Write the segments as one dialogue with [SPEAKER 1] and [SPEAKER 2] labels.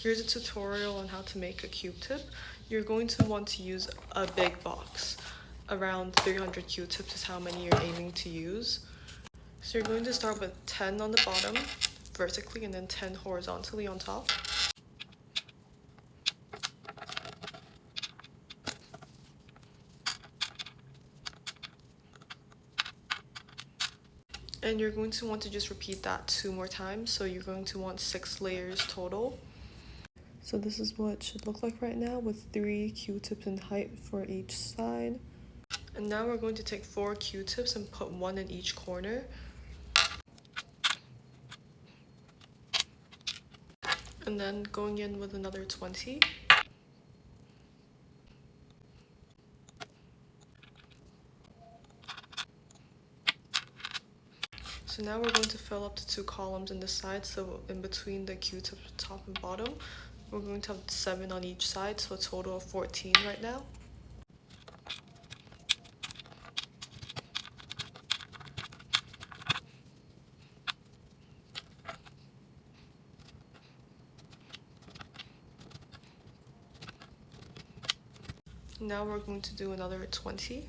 [SPEAKER 1] Here's a tutorial on how to make a Q-tip. You're going to want to use a big box. Around 300 Q-tips is how many you're aiming to use. So you're going to start with 10 on the bottom, vertically, and then 10 horizontally on top. And you're going to want to just repeat that 2 more times. So you're going to want 6 layers total. So this is what it should look like right now with 3 Q-tips in height for each side. And now we're going to take 4 Q-tips and put 1 in each corner. And then going in with another 20. So now we're going to fill up the 2 columns in the side, so in between the Q-tip top and bottom, we're going to have 7 on each side, so a total of 14 right now. Now we're going to do another 20.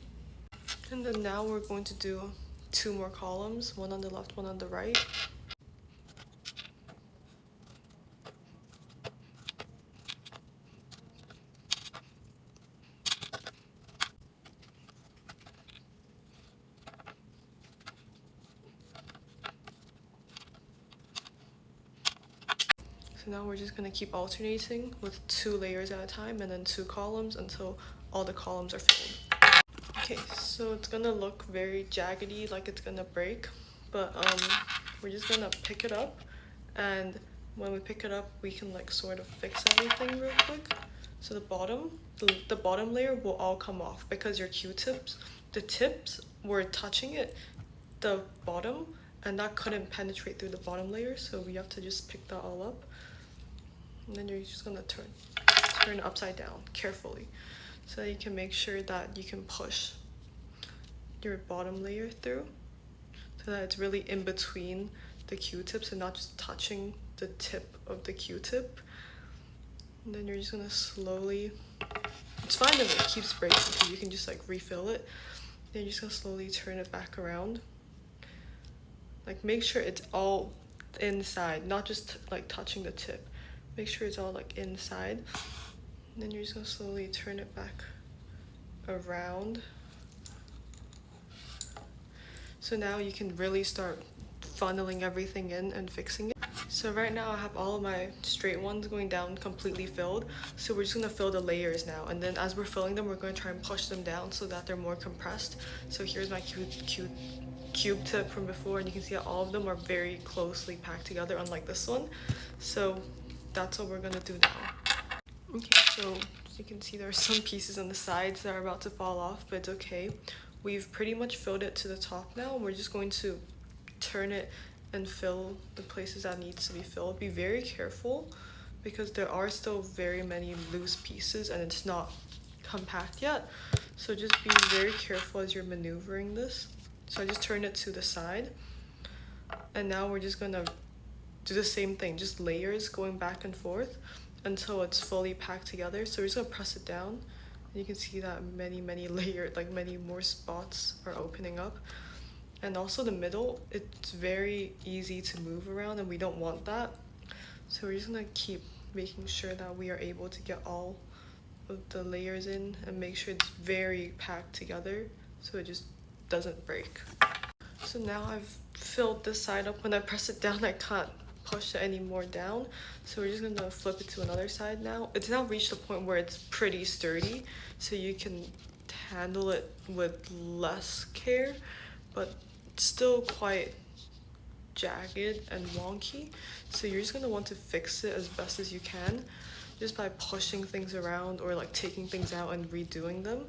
[SPEAKER 1] And then now we're going to do 2 more columns, 1 on the left, 1 on the right. So now we're just going to keep alternating with 2 layers at a time and then 2 columns until all the columns are filled. Okay, so it's gonna look very jaggedy, like it's gonna break, but we're just gonna pick it up, and when we pick it up, we can like sort of fix everything real quick. So the bottom layer will all come off because your Q-tips, the tips were touching the bottom, and that couldn't penetrate through the bottom layer, so we have to just pick that all up. And then you're just gonna turn it upside down carefully, so that you can make sure that you can push your bottom layer through, so that it's really in between the Q-tips and not just touching the tip of the Q-tip. And then you're just gonna slowly, it's fine if it keeps breaking because you can just like refill it. Then you're just gonna slowly turn it back around. Like make sure it's all inside, not just like touching the tip. Make sure it's all like inside. And then you're just gonna slowly turn it back around. So now you can really start funneling everything in and fixing it. So right now I have all of my straight ones going down completely filled. So we're just gonna fill the layers now. And then as we're filling them, we're gonna try and push them down so that they're more compressed. So here's my cube tip from before, and you can see that all of them are very closely packed together, unlike this one. So that's what we're gonna do now. Okay, so as you can see, there are some pieces on the sides that are about to fall off, but it's okay. We've pretty much filled it to the top now. We're just going to turn it and fill the places that needs to be filled. Be very careful because there are still very many loose pieces and it's not compact yet. So just be very careful as you're maneuvering this. So I just turned it to the side. And now we're just gonna do the same thing, just layers going back and forth until it's fully packed together. So we're just gonna press it down. And you can see that many layers, like many more spots are opening up. And also the middle, it's very easy to move around and we don't want that. So we're just gonna keep making sure that we are able to get all of the layers in and make sure it's very packed together so it just doesn't break. So now I've filled this side up. When I press it down, I can't push it any more down, so we're just gonna flip it to another side now. It's now reached a point where it's pretty sturdy, so you can handle it with less care, but it's still quite jagged and wonky, so you're just gonna want to fix it as best as you can just by pushing things around or like taking things out and redoing them.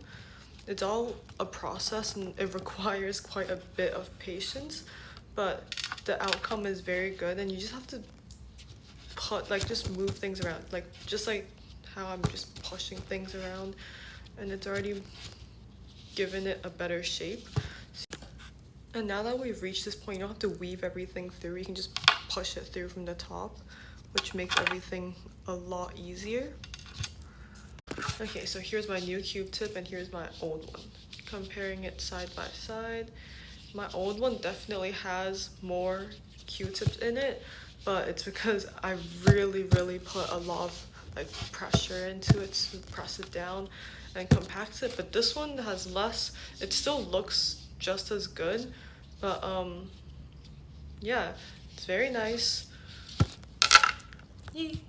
[SPEAKER 1] It's all a process and it requires quite a bit of patience, but the outcome is very good, and you just have to just move things around, like just like how I'm just pushing things around, and it's already given it a better shape. And now that we've reached this point, you don't have to weave everything through, you can just push it through from the top which makes everything a lot easier. Okay, so here's my new cube tip and here's my old one. Comparing it side by side, my old one definitely has more Q-tips in it, but it's because I really put a lot of like pressure into it to press it down and compact it. But this one has less. It still looks just as good, but yeah, it's very nice. Yay.